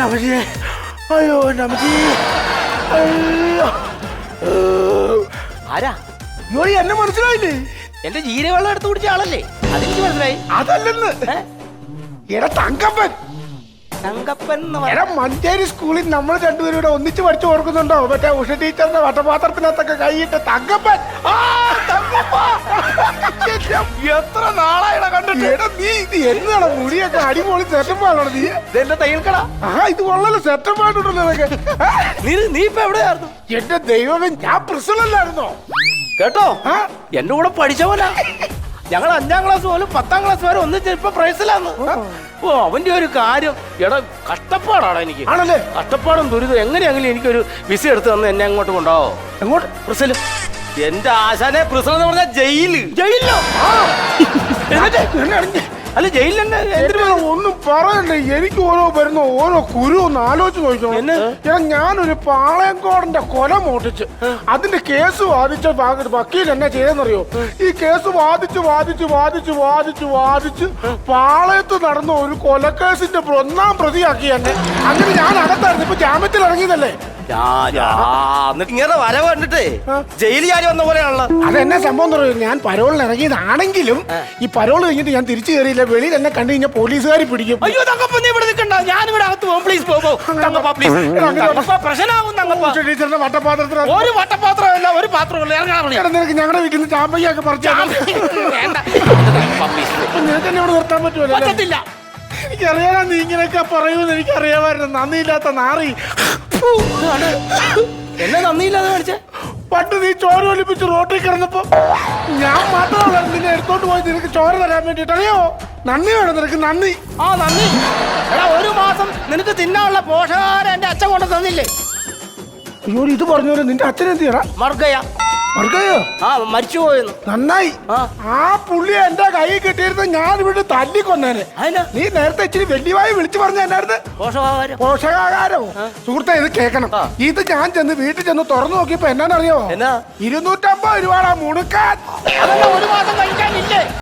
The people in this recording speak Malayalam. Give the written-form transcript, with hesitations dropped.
അമ്മച്ചി, അയ്യോ എന്റെ അമ്മച്ചി, അയ്യോ. ആരാ? ജോലി എന്നെ മനസ്സിലായില്ലേ? എന്റെ ജീരവെള്ളം എടുത്ത് കുടിച്ച ആളല്ലേ? അതെനിക്ക് മനസ്സിലായി. അതല്ലെന്ന് എടാ തങ്കപ്പൻ. തങ്കപ്പൻ എടാ മഞ്ചേരി സ്കൂളിൽ നമ്മൾ രണ്ടുപേരും ഇവിടെ ഒന്നിച്ച് പഠിച്ചു കൊടുക്കുന്നുണ്ടോ? മറ്റേ ഉഷ ടീച്ചറിന്റെ വട്ടപാത്രത്തിനകത്തൊക്കെ കൈയിട്ട് തങ്കപ്പൻ. എത്ര നാളായിട കണ്ടിട്ട്. എടാ നീ ഇത് എന്നാണ് മുടിയൊക്കെ അടിപൊളി സെറ്റപ്പാണോ നീ? ഇതെന്റെ തയ്യൽക്കട. ഇത് വളരെ സെറ്റപ്പായിട്ടുണ്ടല്ലോ ഇതൊക്കെ. നീ ഇപ്പൊ എവിടെയായിരുന്നു? എന്റെ ദൈവമേ, ഞാൻ പ്രിൻസിപ്പലല്ലായിരുന്നോ? കേട്ടോ, എന്റെ കൂടെ പഠിച്ചവനാ. ഞങ്ങൾ 5ാം ക്ലാസ് പോലും 10ാം ക്ലാസ് വരെ ഒന്നിച്ച് ഇപ്പൊ പ്രൈസിലാന്ന്. ഓ അവന്റെ ഒരു കാര്യം എടാ കഷ്ടപ്പാടാണ് എനിക്ക്. ആണല്ലേ? കഷ്ടപ്പാടും ദുരിതം. എങ്ങനെയെങ്കിലും എനിക്കൊരു വിസ എടുത്ത് തന്ന് എന്നെ അങ്ങോട്ട് കൊണ്ടുപോവോ? എങ്ങോട്ട്? പ്രിസലും. എന്റെ ആശാനെ പ്രിസൽ എന്ന് പറഞ്ഞാൽ ജയിലിലോ? അല്ല ജയിലിൽ തന്നെ ഒന്നും പറയണ്ടേ. എനിക്ക് വരുന്ന ഓരോ കുരു ഒന്ന് ആലോചിച്ച് നോക്കണം. ഞാനൊരു പാളയംകോടന്റെ കൊല മോട്ടിച്ച് അതിന്റെ കേസ് വാദിച്ച വക്കീൽ എന്നാ ചെയ്തെന്നറിയോ? ഈ കേസ് വാദിച്ച് പാളയത്ത് നടന്ന ഒരു കൊലക്കേസിന്റെ 1ാം പ്രതിയാക്കി എന്നെ. അങ്ങനെ ഞാൻ അകത്തായിരുന്നു. ഇപ്പൊ ജാമ്യത്തിൽ ഇറങ്ങിയതല്ലേ. ഇങ്ങനെ വര കണ്ടിട്ടേ ജയിലിൽ ചാരി വന്ന പോലെയാണല്ലോ. അതെന്നെ സംഭവം പറയും. ഞാൻ പരോളിന് ഇറങ്ങിയതാണെങ്കിലും ഈ പരോൾ കഴിഞ്ഞിട്ട് ഞാൻ തിരിച്ചു കയറിയില്ല. വെളിയിൽ എന്നെ കണ്ടു കഴിഞ്ഞാൽ പോലീസുകാർ പിടിക്കും. അയ്യോ തങ്കപ്പ, നീ ഇവിടെ നിൽക്കണ്ട. ഞാനിവിടെ അകത്ത് പോകും. പ്ലീസ് പോകും. പ്രശ്നമാകും തങ്കപ്പ. ടീച്ചറിന്റെ വട്ടപാത്രത്തിൽ ഒരു വട്ടപാത്രമല്ല, ഒരു പാത്രമല്ല. നിനക്ക് ഞങ്ങളുടെ വീട്ടിൽ നിന്ന് ചാമ്പയ്യൊക്കെ പറിച്ചാൽ നിനക്ക് എന്നെ ഇവിടെ നിർത്താൻ പറ്റുമല്ലോ? പറ്റത്തില്ല. എനിക്കറിയാനാ നീ ഇങ്ങനെയൊക്കെ പറയുമെന്ന് എനിക്കറിയാമായിരുന്നു. നന്ദിയില്ലാത്ത നാറി. എന്നെ നന്ദിയില്ലാതെ മേടിച്ചേ. പണ്ട് നീ ചോര ഒലിപ്പിച്ച് റോട്ടിൽ കിടന്നപ്പോ ഞാൻ മാത്രമല്ല നിന്നെ എടുത്തോണ്ട് പോയി നിനക്ക് ചോര തരാൻ വേണ്ടിട്ട്. അറിയോ? നന്ദി വേണം നിനക്ക്. നന്ദി. നന്ദി. എടാ ഒരു മാസം നിനക്ക് തിന്നാനുള്ള പോഷകാഹാരം എന്റെ അച്ഛൻ കൊണ്ട് തന്നില്ലേ? അയ്യോ ഇത് പറഞ്ഞോലെ നിന്റെ അച്ഛൻ എന്ത് ചെയ്യടാ? മർഗയോ? മരിച്ചു പോയെന്ന്. നന്നായി. ആ പുള്ളി എന്റെ കൈ കിട്ടിയിരുന്ന ഞാൻ ഇവിടെ തല്ലിക്കൊന്നേനെ. നീ നേരത്തെ ഇച്ചിരി വലിയവായി വിളിച്ചു പറഞ്ഞ എന്നായിരുന്നു പോഷകാഹാരം. സുഹൃത്തെ ഇത് കേക്കണം. ഇത് ഞാൻ ചെന്ന് വീട്ടിൽ ചെന്ന് തുറന്നു നോക്കിയപ്പോ എന്നാന്നറിയോ? 250 രൂപ മുടുക്കാൻ. ഒരു മാസം കഴിക്കാനില്ലേ?